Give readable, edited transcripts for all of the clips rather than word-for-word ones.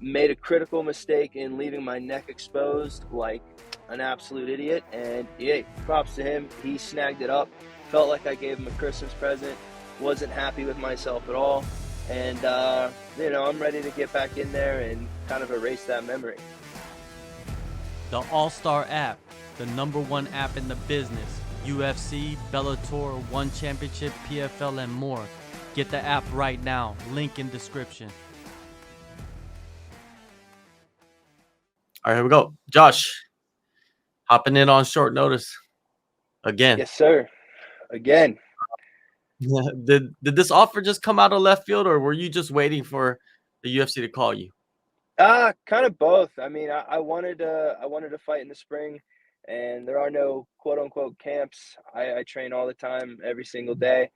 Made a critical mistake in leaving my neck exposed like an absolute idiot. And yeah, props to him. He snagged it up. Felt like I gave him a Christmas present. Wasn't happy with myself at all. And, I'm ready to get back in there and kind of erase that memory. The AllStar app, the #1 app in the business. UFC, Bellator, One Championship, PFL, and more. Get the app right now. Link in description. All right, here we go. Josh, hopping in on short notice again. Yes, sir. Again. Did this offer just come out of left field, or were you just waiting for the UFC to call you? Kind of both. I mean, I wanted to fight in the spring, and there are no quote unquote camps. I train all the time, every single day.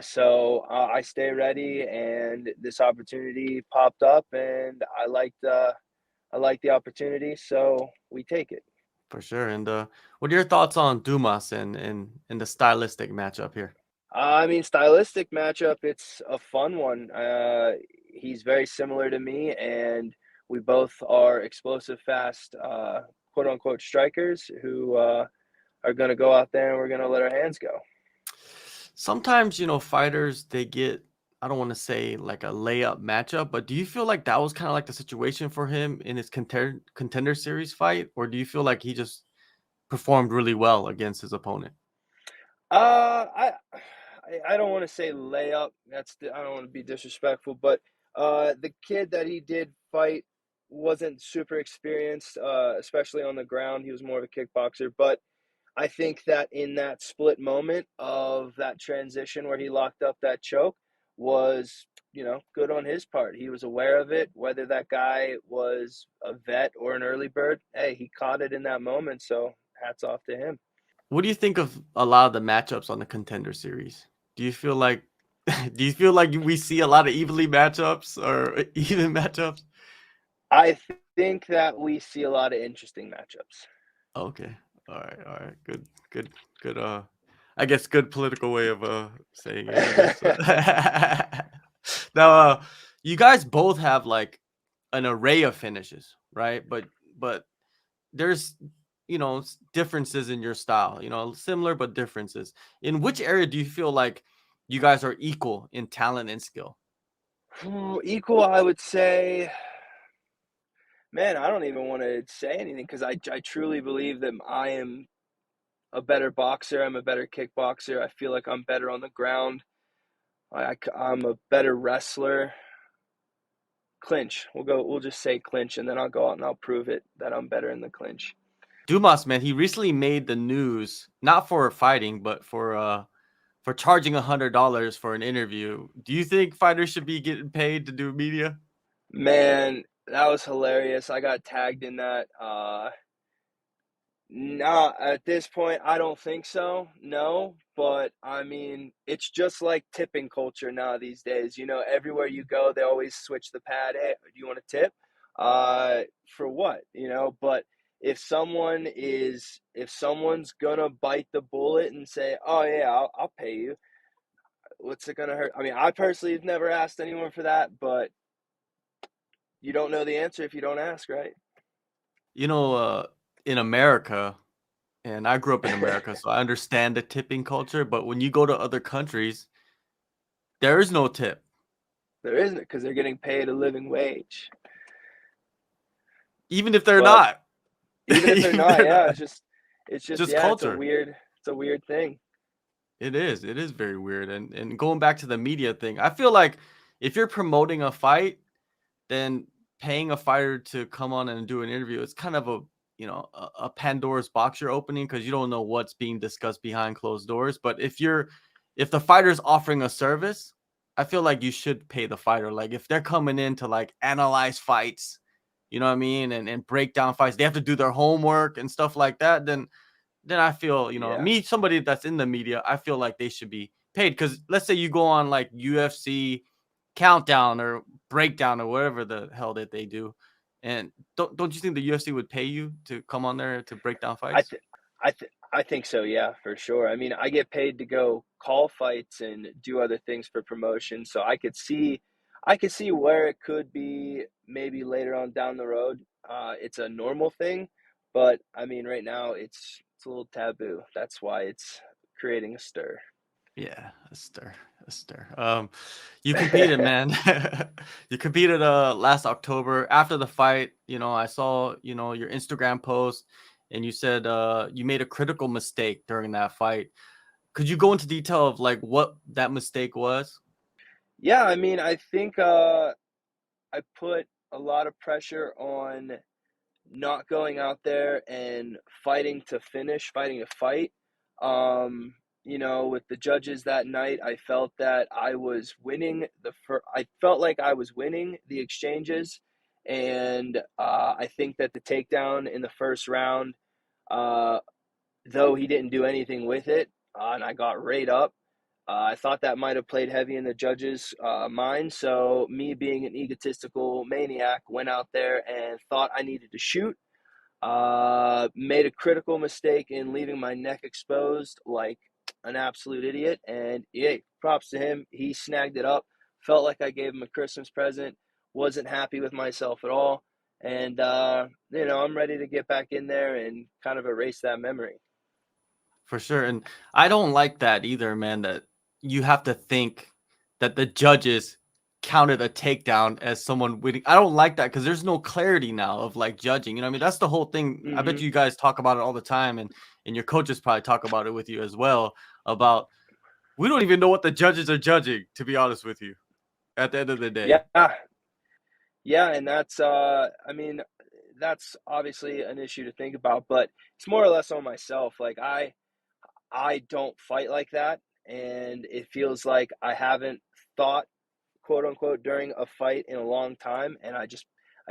So I stay ready, and this opportunity popped up, and I liked the opportunity, so we take it. For sure. And what are your thoughts on Dumas and the stylistic matchup here? I mean, stylistic matchup, it's a fun one. He's very similar to me, and we both are explosive, fast, quote unquote strikers who are going to go out there and we're going to let our hands go. Sometimes, fighters, they get, I don't want to say like a layup matchup, but do you feel like that was kind of like the situation for him in his contender series fight? Or do you feel like he just performed really well against his opponent? Uh, I I don't want to say layup. I don't want to be disrespectful, but the kid that he did fight wasn't super experienced, especially on the ground. He was more of a kickboxer, but I think that in that split moment of that transition where he locked up that choke was, good on his part. He was aware of it, whether that guy was a vet or an early bird. Hey, he caught it in that moment, so hats off to him. What do you think of a lot of the matchups on the contender series? Do you feel like we see a lot of evenly matchups or even matchups? I think that we see a lot of interesting matchups. Okay. All right. Good. I guess good political way of saying it, I guess. Now, you guys both have like an array of finishes, right? But there's differences in your style, similar but differences. In which area do you feel like you guys are equal in talent and skill? Equal, I would say. Man, I don't even want to say anything because I truly believe that I am a better boxer. I'm a better kickboxer. I feel like I'm better on the ground. I'm a better wrestler. Clinch. We'll just say clinch, and then I'll go out and I'll prove it that I'm better in the clinch. Dumas, man, he recently made the news, not for fighting, but for charging $100 for an interview. Do you think fighters should be getting paid to do media? Man, that was hilarious. I got tagged in that. No, at this point, I don't think so. No, but I mean, it's just like tipping culture now these days. Everywhere you go, they always switch the pad. Hey, do you want to tip? For what? But if someone's gonna bite the bullet and say, "Oh yeah, I'll pay you," what's it gonna hurt? I mean, I personally have never asked anyone for that, but you don't know the answer if you don't ask, right? You know, in America, and I grew up in America, so I understand the tipping culture. But when you go to other countries, there is no tip. There isn't because they're getting paid a living wage. Even if they're But not. even if they're Even if not, they're yeah, not. it's just Just yeah, culture. it's a weird thing. It is. It is very weird. And going back to the media thing, I feel like if you're promoting a fight, then paying a fighter to come on and do an interview, it's kind of a Pandora's box you're opening because you don't know what's being discussed behind closed doors. But if the fighter's offering a service, I feel like you should pay the fighter. Like if they're coming in to like analyze fights, you know what I mean, and break down fights, they have to do their homework and stuff like that. Then I feel, Yeah. me, somebody that's in the media, I feel like they should be paid. Because let's say you go on like UFC countdown or breakdown or whatever the hell that they do, and don't you think the UFC would pay you to come on there to break down I fights? th- I think so, yeah, for sure. I mean, I get paid to go call fights and do other things for promotion, so I could see where it could be maybe later on down the road. It's a normal thing, but I mean, right now it's a little taboo. That's why it's creating a stir. Yeah, a stir, a stir. You competed, man. You competed last October. After the fight, I saw, your Instagram post, and you said you made a critical mistake during that fight. Could you go into detail of like what that mistake was? Yeah, I mean, I think I put a lot of pressure on not going out there and fighting to finish, fighting to fight. With the judges that night, I felt that I was winning I felt like I was winning the exchanges, and I think that the takedown in the first round, uh, though he didn't do anything with it, and I got right up. I thought that might have played heavy in the judges' mind. So, me being an egotistical maniac, went out there and thought I needed to shoot. Made a critical mistake in leaving my neck exposed like an absolute idiot. And yeah, props to him. He snagged it up. Felt like I gave him a Christmas present. Wasn't happy with myself at all. And, I'm ready to get back in there and kind of erase that memory. For sure. And I don't like that either, man, that you have to think that the judges counted a takedown as someone winning. I don't like that because there's no clarity now of like judging. You know what I mean? That's the whole thing. I bet Hmm. you guys talk about it all the time, and your coaches probably talk about it with you as well. About we don't even know what the judges are judging, to be honest with you, at the end of the day. Yeah. Yeah. And I mean, that's obviously an issue to think about, but it's more or less on myself. Like, I don't fight like that, and it feels like I haven't thought, quote unquote, during a fight in a long time, and I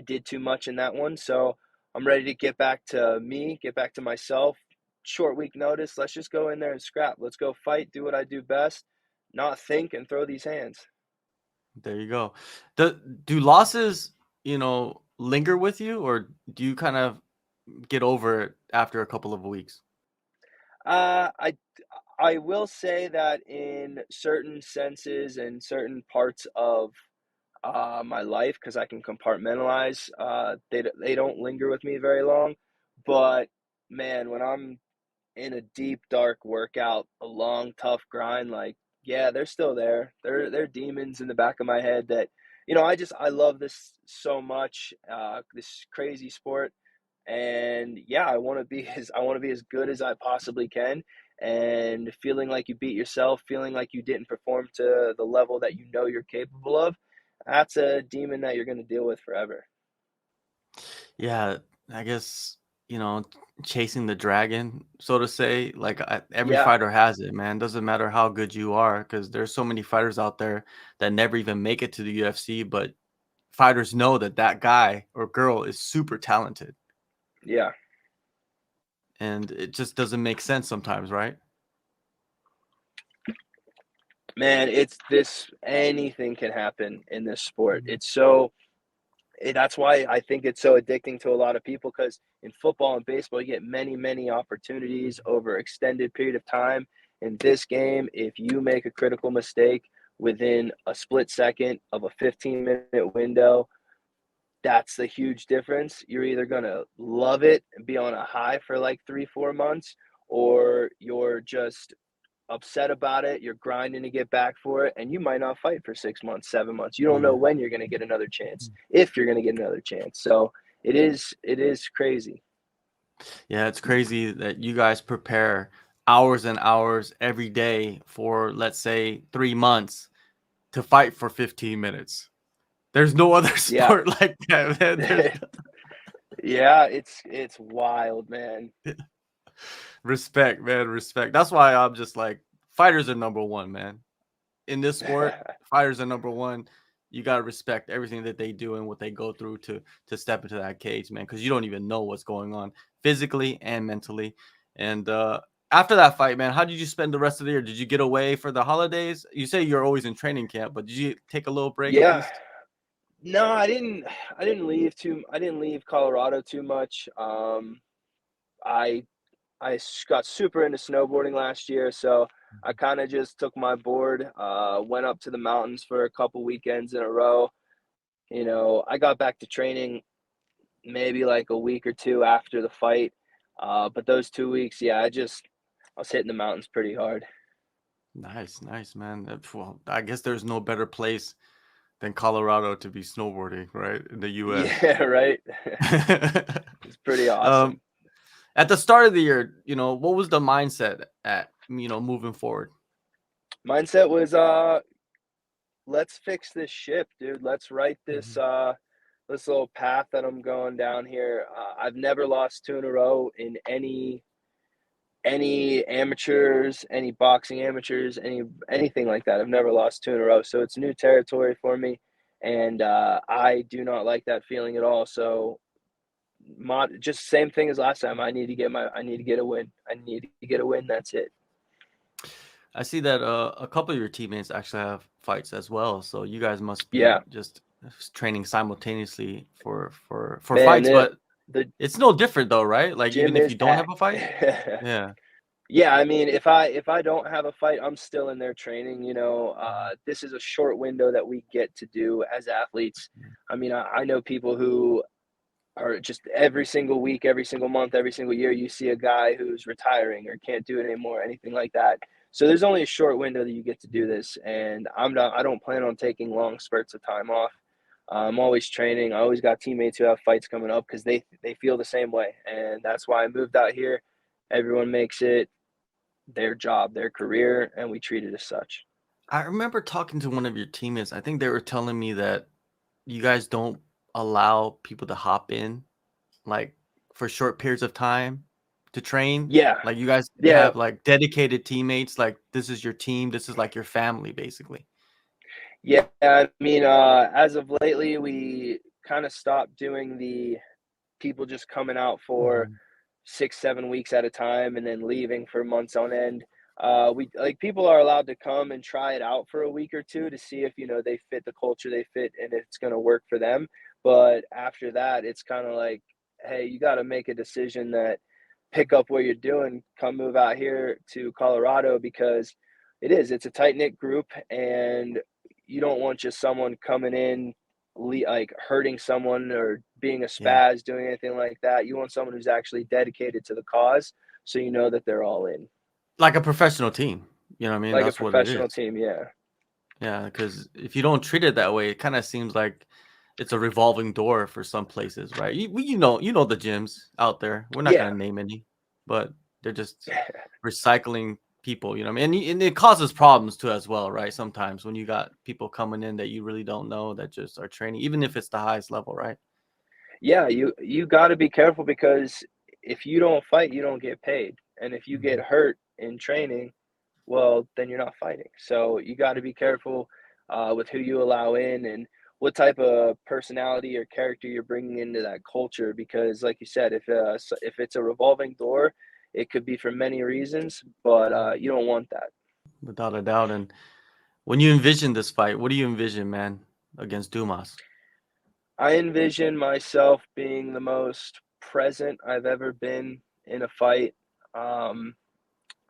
did too much in that one. So I'm ready to get back to me, get back to myself. Short week notice. Let's just go in there and scrap. Let's go fight, do what I do best, not think and throw these hands. There you go. Do losses, linger with you, or do you kind of get over it after a couple of weeks? Uh, I I will say that in certain senses and certain parts of my life, because I can compartmentalize. They don't linger with me very long, but man, when I'm in a deep dark workout, a long tough grind, like, yeah, they're still there. They're demons in the back of my head that I love this so much, this crazy sport, and yeah, I want to be as good as I possibly can. And feeling like you beat yourself, feeling like you didn't perform to the level that you know you're capable of, that's a demon that you're going to deal with forever. Yeah, I guess, you know, chasing the dragon, so to say, like every Yeah, fighter has it, man. Doesn't matter how good you are, because there's so many fighters out there that never even make it to the UFC, but fighters know that that guy or girl is super talented, yeah. and it just doesn't make sense sometimes, right? Man, anything can happen in this sport. Mhm. That's why I think it's so addicting to a lot of people, because in football and baseball, you get many, many opportunities over extended period of time. In this game, if you make a critical mistake within a split second of a 15-minute window, that's the huge difference. You're either going to love it and be on a high for like 3, 4 months, or you're just upset about it. You're grinding to get back for it, and you might not fight for 6 months, 7 months. You don't know Yeah. when you're going to get another chance, if you're going to get another chance. So it is crazy. Yeah, it's crazy that you guys prepare hours and hours every day for, let's say, 3 months to fight for 15 minutes. There's no other Yeah. sport like that, man. There's Yeah, it's wild, man. respect, man, respect. That's why I'm just like, fighters are number one, man. In this sport, fighters are number one. You gotta respect everything that they do and what they go through to step into that cage, man. Because you don't even know what's going on physically and mentally. And after that fight, man, how did you spend the rest of the year? Did you get away for the holidays? You say you're always in training camp, but did you take a little break at Yeah. least? No, I didn't leave Colorado too much. I got super into snowboarding last year, so I kind of just took my board, went up to the mountains for a couple weekends in a row. I got back to training maybe like a week or two after the fight. But those 2 weeks, yeah, I was hitting the mountains pretty hard. Nice, nice, man. Well, I guess there's no better place than Colorado to be snowboarding, right? In the US. Yeah, right. It's pretty awesome. um, at the start of the year, what was the mindset at, moving forward? Mindset was let's fix this ship, dude. Let's write this Mhm. this little path that I'm going down here. I've never lost two in a row in any amateurs, any boxing amateurs, anything like that. I've never lost two in a row. So it's new territory for me. And I do not like that feeling at all. So just same thing as last time. I need to get a win. I need to get a win. That's it. I see that a couple of your teammates actually have fights as well, so you guys must Yeah, be just training simultaneously for man. fights. But The it's no different though, right? Like even gym if is you don't have a packed. fight, yeah. Yeah, I mean, if I don't have a fight, I'm still in there training. Mhm. This is a short window that we get to do as athletes. Yeah. I mean, I know people who are just every single week, every single month, every single year, you see a guy who's retiring or can't do it anymore, anything like that. So there's only a short window that you get to do this, and I don't plan on taking long spurts of time off. I'm always training. I always got teammates who have fights coming up because they feel the same way, and that's why I moved out here. Everyone makes it their job, their career, and we treat it as such. I remember talking to one of your teammates. I think they were telling me that you guys don't allow people to hop in like for short periods of time to train. Yeah, Like you guys yeah, have like dedicated teammates. Like this is your team. This is like your family, basically. yeah. I mean, as of lately, we kind of stopped doing the people just coming out for Mhm. 6, 7 weeks at a time and then leaving for months on end. We like people are allowed to come and try it out for a week or two to see if they fit the culture they fit and it's going to work for them. But after that, it's kind of like, hey, you got to make a decision that pick up what you're doing, come move out here to Colorado because it's a tight knit group and you don't want just someone coming in like hurting someone or being a Yeah. spaz, doing anything like that. You want someone who's actually dedicated to the cause, so you know that they're all in, Like a professional team. You know what I mean? like a That's what it professional is. team. Yeah, Yeah, because if you don't treat it that way, it kind of seems like it's a revolving door for some places, right? You know the gyms out there. We're not yeah, gonna name any, but they're just recycling people. You know what I mean? And it causes problems too as well, right? Sometimes when you got people coming in that you really don't know that just are training, even if it's the highest level, right? yeah. You got to be careful because if you don't fight, you don't get paid, and if you get Mhm. hurt in training, well, then you're not fighting. So you got to be careful with who you allow in and what type of personality or character you're bringing into that culture. Because, like you said, if it's a revolving door, it could be for many reasons, but Yeah, you don't want that. without a doubt. And when you envision this fight, what do you envision, man, against Dumas? I envision myself being the most present I've ever been in a fight. Um,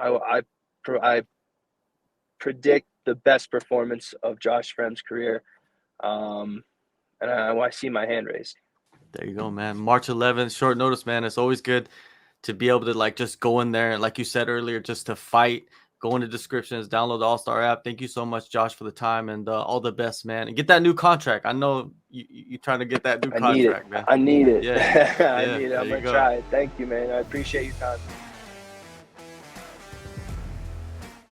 I predict the best performance of Josh Fremd's career. Um, and I see my hand raised. There you go, man. March 11th, short notice, man. It's always good to be able to like just go in there, like you said earlier, just to fight. Go in the descriptions, download the AllStar app. Thank you so much, Josh, for the time and all the best, man. And get that new contract. I know you trying to get that new I need it. contract, man. I need it. Yeah, I yeah. need it. There I'm you gonna go. try it. Thank you, man. I appreciate your time.